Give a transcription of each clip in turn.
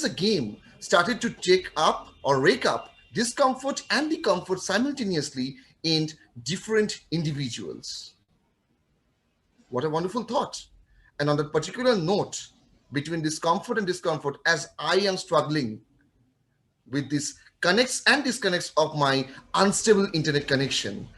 a game started to take up or rake up discomfort and the comfort simultaneously in different individuals. What a wonderful thought. And on that particular note, between discomfort and discomfort, as I am struggling with this connects and disconnects of my unstable internet connection,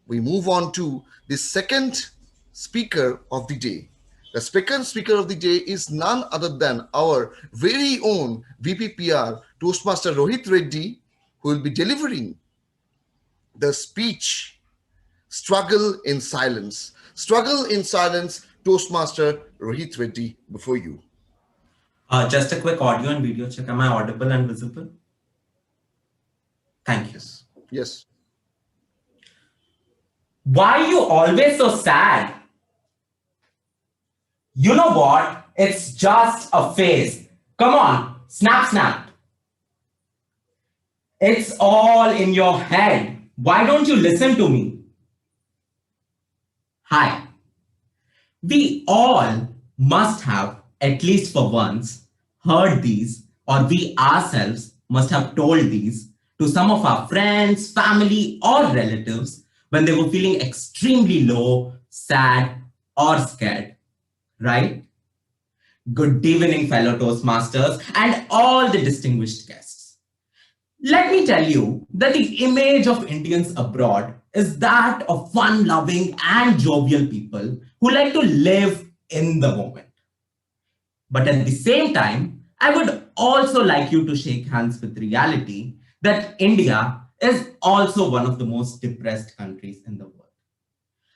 we move on to the second speaker of the day. The second speaker of the day is none other than our very own VPPR Toastmaster Rohit Reddy, who will be delivering the speech Struggle in Silence. Struggle in Silence, Toastmaster Rohit Reddy, before you. Just a quick audio and video check. Am I audible and visible? Thank you. Yes. Why are you always so sad? You know what? It's just a phase. Come on, snap, snap. It's all in your head. Why don't you listen to me? Hi. We all must have, at least for once, heard these, or we ourselves must have told these to some of our friends, family, or relatives when they were feeling extremely low, sad, or scared, right? Good evening, fellow Toastmasters, and all the distinguished guests. Let me tell you that the image of Indians abroad is that of fun-loving and jovial people who like to live in the moment. But at the same time, I would also like you to shake hands with reality that India is also one of the most depressed countries in the world.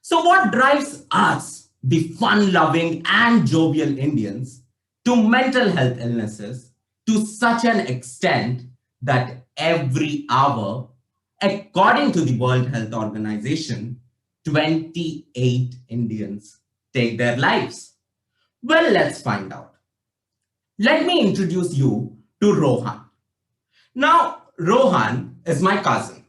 So what drives us, the fun-loving and jovial Indians, to mental health illnesses to such an extent that every hour, according to the World Health Organization, 28 Indians take their lives? Well, let's find out. Let me introduce you to Rohan. Now, Rohan is my cousin.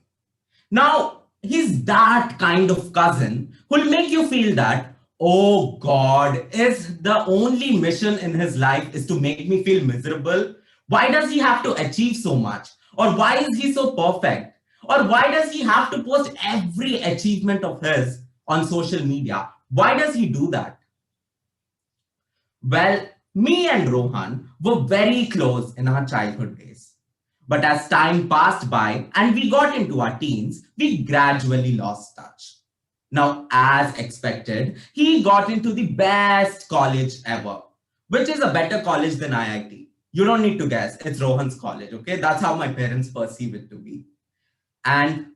Now, he's that kind of cousin who'll make you feel that, oh God, is the only mission in his life is to make me feel miserable? Why does he have to achieve so much? Or why is he so perfect? Or why does he have to post every achievement of his on social media? Why does he do that? Well, me and Rohan were very close in our childhood days. But as time passed by and we got into our teens, we gradually lost touch. Now, as expected, he got into the best college ever, which is a better college than IIT. You don't need to guess. It's Rohan's college, okay? That's how my parents perceive it to be. And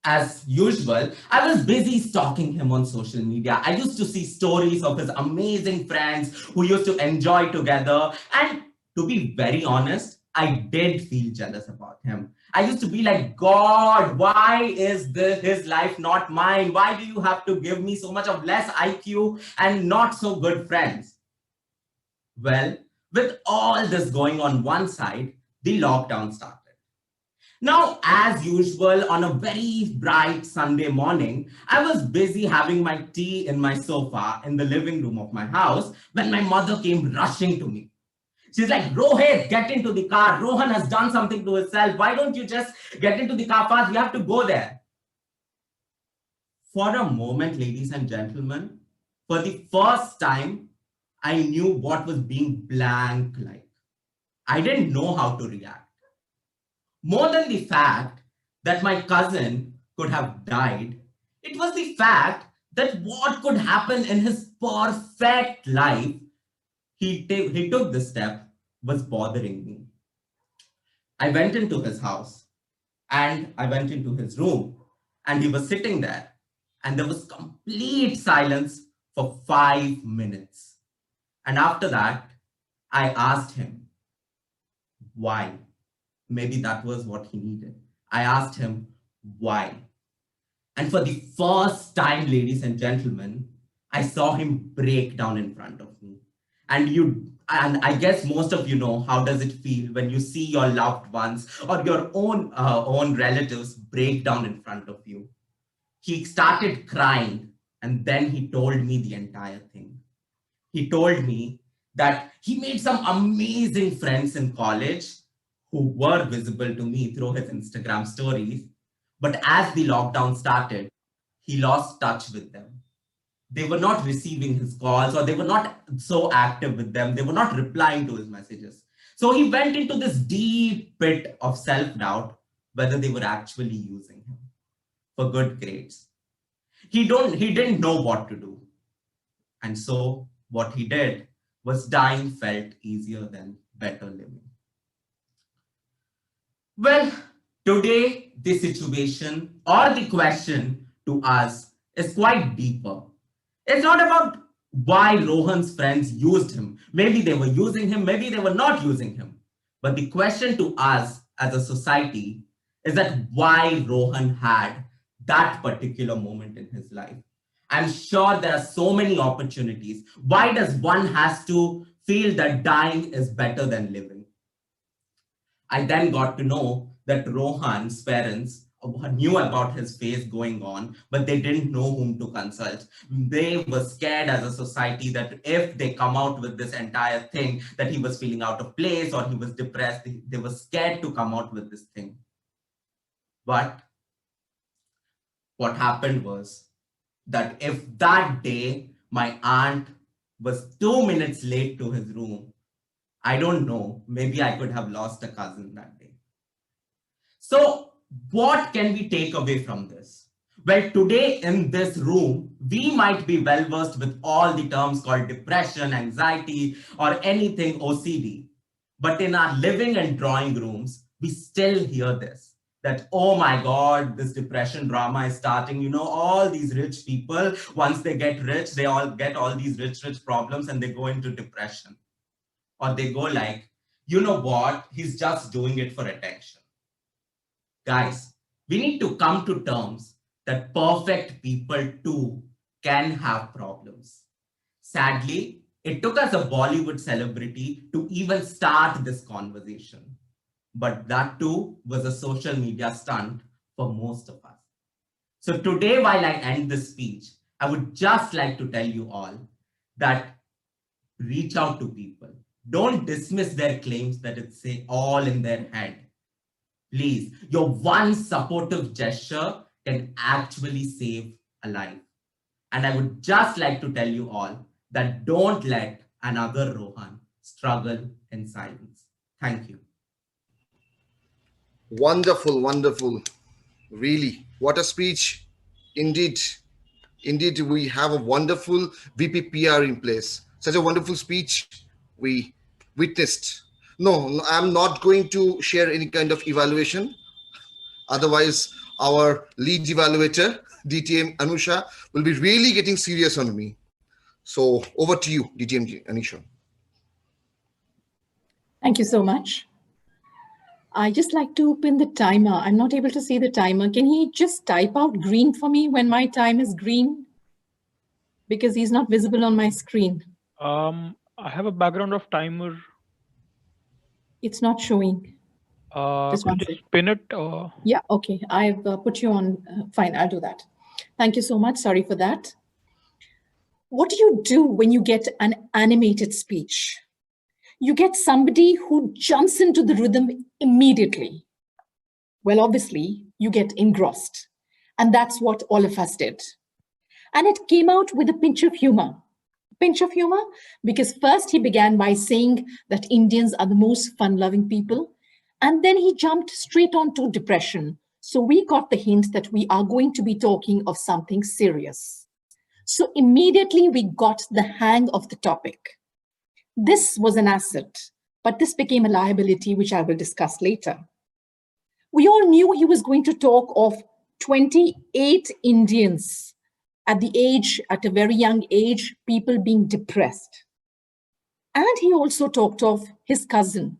as usual, I was busy stalking him on social media. I used to see stories of his amazing friends who used to enjoy together. And to be very honest, I did feel jealous about him. I used to be like, God, why is his life not mine? Why do you have to give me so much of less IQ and not so good friends? Well, with all this going on one side, the lockdown started. Now, as usual, on a very bright Sunday morning, I was busy having my tea in my sofa in the living room of my house when my mother came rushing to me. She's like, Rohit, get into the car. Rohan has done something to himself. Why don't you just get into the car fast? We have to go there. For a moment, ladies and gentlemen, for the first time, I knew what was being blank like. I didn't know how to react. More than the fact that my cousin could have died, it was the fact that what could happen in his perfect life, he took the step, was bothering me. I went into his house and I went into his room and he was sitting there and there was complete silence for 5 minutes. And after that, I asked him, why? Maybe that was what he needed. I asked him, why? And for the first time, ladies and gentlemen, I saw him break down in front of me. And I guess most of you know how does it feel when you see your loved ones or your own relatives break down in front of you. He started crying and then he told me the entire thing. He told me that he made some amazing friends in college who were visible to me through his Instagram stories. But as the lockdown started, he lost touch with them. They were not receiving his calls, or they were not so active with them. They were not replying to his messages. So he went into this deep pit of self doubt whether they were actually using him for good grades. He didn't know what to do. And so what he did was dying felt easier than better living. Well, today the situation or the question to us is quite deeper. It's not about why Rohan's friends used him. Maybe they were using him, maybe they were not using him. But the question to us as a society is that why Rohan had that particular moment in his life. I'm sure there are so many opportunities. Why does one has to feel that dying is better than living? I then got to know that Rohan's parents knew about his face going on, but they didn't know whom to consult. They were scared as a society that if they come out with this entire thing, that he was feeling out of place or he was depressed, they were scared to come out with this thing. But what happened was that if that day my aunt was 2 minutes late to his room, I don't know, maybe I could have lost a cousin that day. So, what can we take away from this? Well, today in this room, we might be well versed with all the terms called depression, anxiety, or anything OCD. But in our living and drawing rooms, we still hear this that, oh my God, this depression drama is starting. You know, all these rich people, once they get rich, they all get all these rich problems and they go into depression. Or they go like, you know what, he's just doing it for attention. Guys, we need to come to terms that perfect people too can have problems. Sadly, it took us a Bollywood celebrity to even start this conversation. But that too was a social media stunt for most of us. So today, while I end this speech, I would just like to tell you all that reach out to people. Don't dismiss their claims that it's say all in their head. Please, your one supportive gesture can actually save a life. And I would just like to tell you all that don't let another Rohan struggle in silence. Thank you. Wonderful, wonderful. Really, what a speech. Indeed, indeed, we have a wonderful VPPR in place. Such a wonderful speech we witnessed. No, I'm not going to share any kind of evaluation. Otherwise, our lead evaluator, DTM Anusha, will be really getting serious on me. So over to you, DTM Anusha. Thank you so much. I just like to pin the timer. I'm not able to see the timer. Can he just type out green for me when my time is green? Because he's not visible on my screen. I have a background of timer. It's not showing. Just pin it. Yeah, okay. I've put you on. Fine, I'll do that. Thank you so much. Sorry for that. What do you do when you get an animated speech? You get somebody who jumps into the rhythm immediately. Well, obviously, you get engrossed. And that's what all of us did. And it came out with a pinch of humor. Pinch of humor, because first he began by saying that Indians are the most fun-loving people. And then he jumped straight on to depression. So we got the hint that we are going to be talking of something serious. So immediately we got the hang of the topic. This was an asset, but this became a liability, which I will discuss later. We all knew he was going to talk of 28 Indians at a very young age, people being depressed. And he also talked of his cousin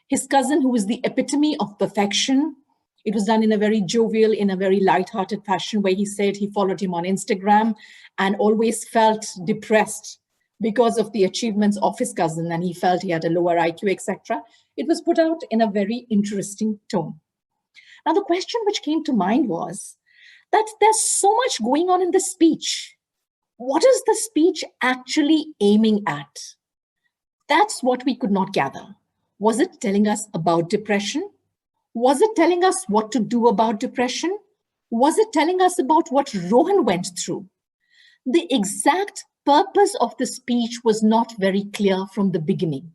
who was the epitome of perfection. It was done in a very jovial, in a very light-hearted fashion, where he said he followed him on Instagram and always felt depressed because of the achievements of his cousin, and he felt he had a lower IQ, etc. It was put out in a very interesting tone. Now, the question which came to mind was that there's so much going on in the speech. What is the speech actually aiming at? That's what we could not gather. Was it telling us about depression? Was it telling us what to do about depression? Was it telling us about what Rohan went through? The exact purpose of the speech was not very clear from the beginning.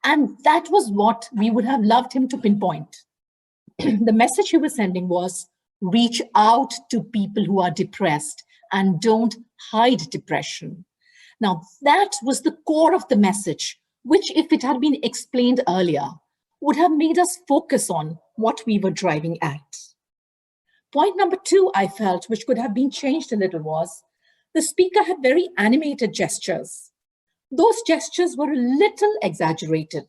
And that was what we would have loved him to pinpoint. The message he was sending was reach out to people who are depressed and don't hide depression. Now, that was the core of the message, which, if it had been explained earlier, would have made us focus on what we were driving at. Point number 2, I felt, which could have been changed a little, was the speaker had very animated gestures. Those gestures were a little exaggerated.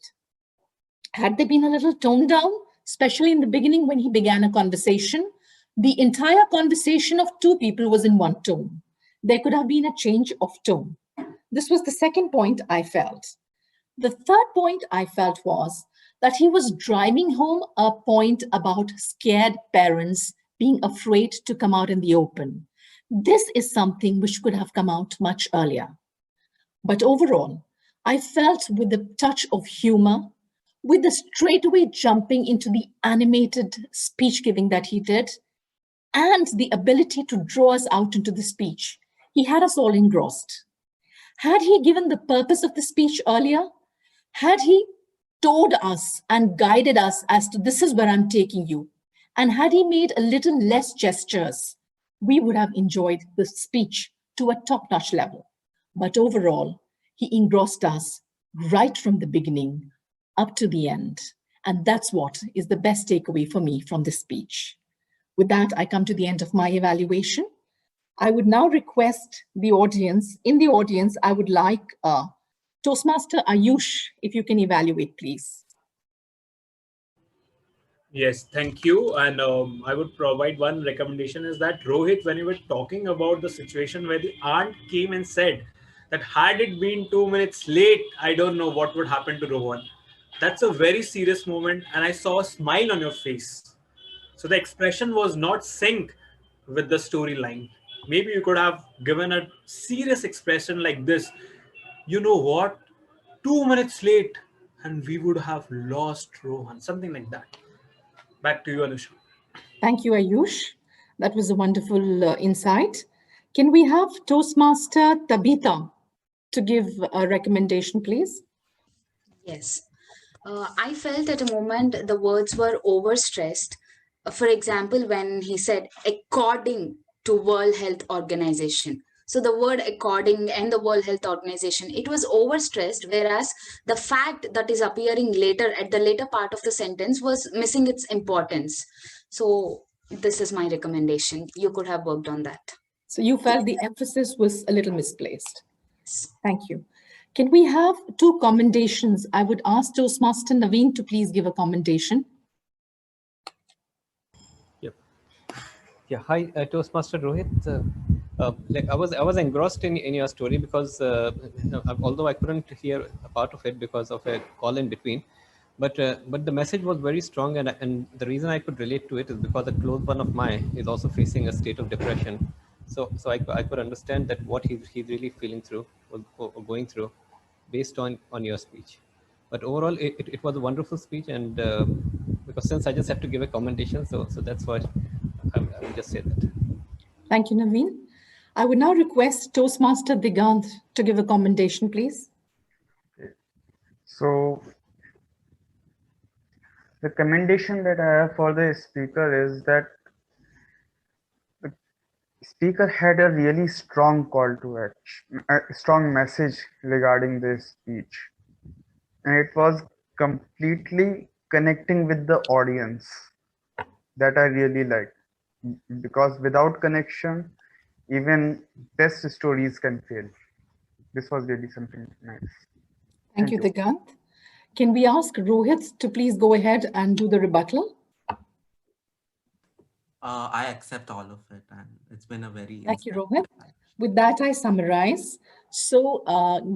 Had they been a little toned down, especially in the beginning when he began a conversation, the entire conversation of 2 people was in one tone. There could have been a change of tone. This was the second point I felt. The third point I felt was that he was driving home a point about scared parents being afraid to come out in the open. This is something which could have come out much earlier. But overall, I felt with a touch of humor, with the straightaway jumping into the animated speech giving that he did, and the ability to draw us out into the speech, he had us all engrossed. Had he given the purpose of the speech earlier, had he told us and guided us as to this is where I'm taking you, and had he made a little less gestures, we would have enjoyed the speech to a top-notch level. But overall, he engrossed us right from the beginning up to the end. And that's what is the best takeaway for me from this speech. With that, I come to the end of my evaluation. I would now request the audience, I would like Toastmaster Ayush, if you can evaluate, please. Yes, thank you. And I would provide one recommendation is that Rohit, when you were talking about the situation where the aunt came and said that had it been 2 minutes late, I don't know what would happen to Rohan. That's a very serious moment. And I saw a smile on your face. So the expression was not sync with the storyline. Maybe you could have given a serious expression like this. You know what? 2 minutes late and we would have lost Rohan. Something like that. Back to you, Anusha. Thank you, Ayush. That was a wonderful insight. Can we have Toastmaster Tabitha to give a recommendation, please? Yes. I felt at a moment the words were overstressed. For example, when he said according to World Health Organization. So the word according and the World Health Organization, it was overstressed, whereas the fact that is appearing later at the later part of the sentence was missing its importance. So this is my recommendation. You could have worked on that. So you felt the emphasis was a little misplaced. Thank you. Can we have 2 commendations? I would ask Toastmaster Naveen to please give a commendation. Yep. Yeah. Hi, Toastmaster Rohit. Like I was engrossed in your story because although I couldn't hear a part of it because of a call in between, but the message was very strong, and the reason I could relate to it is because a close one of mine is also facing a state of depression. So I could understand that what he's really feeling through or going through based on your speech. But overall, it was a wonderful speech, and because since I just have to give a commendation, so that's why I will just say that. Thank you, Naveen. I would now request Toastmaster Digant to give a commendation, please. So the commendation that I have for the speaker is that the speaker had a really strong call to action, a strong message regarding this speech. And it was completely connecting with the audience that I really liked. Because without connection, even best stories can fail. This was really something nice. Thank you, Digant. Can we ask Rohit to please go ahead and do the rebuttal? I accept all of it, and it's been a very... Thank you, Rohit. With that, I summarize. So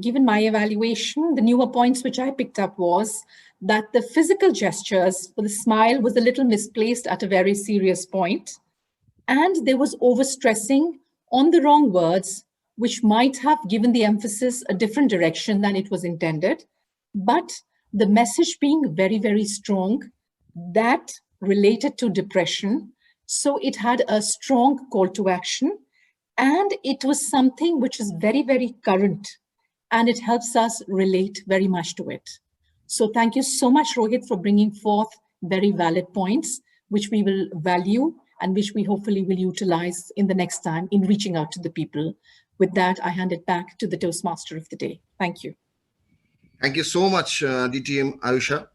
given my evaluation, the newer points which I picked up was that the physical gestures for the smile was a little misplaced at a very serious point. And there was overstressing on the wrong words, which might have given the emphasis a different direction than it was intended. but the message being very, very strong, that related to depression. So it had a strong call to action, and it was something which is very, very current, and it helps us relate very much to it. So thank you so much, Rohit, for bringing forth very valid points, which we will value and which we hopefully will utilize in the next time in reaching out to the people. With that, I hand it back to the Toastmaster of the day. Thank you. Thank you so much, DTM Anusha.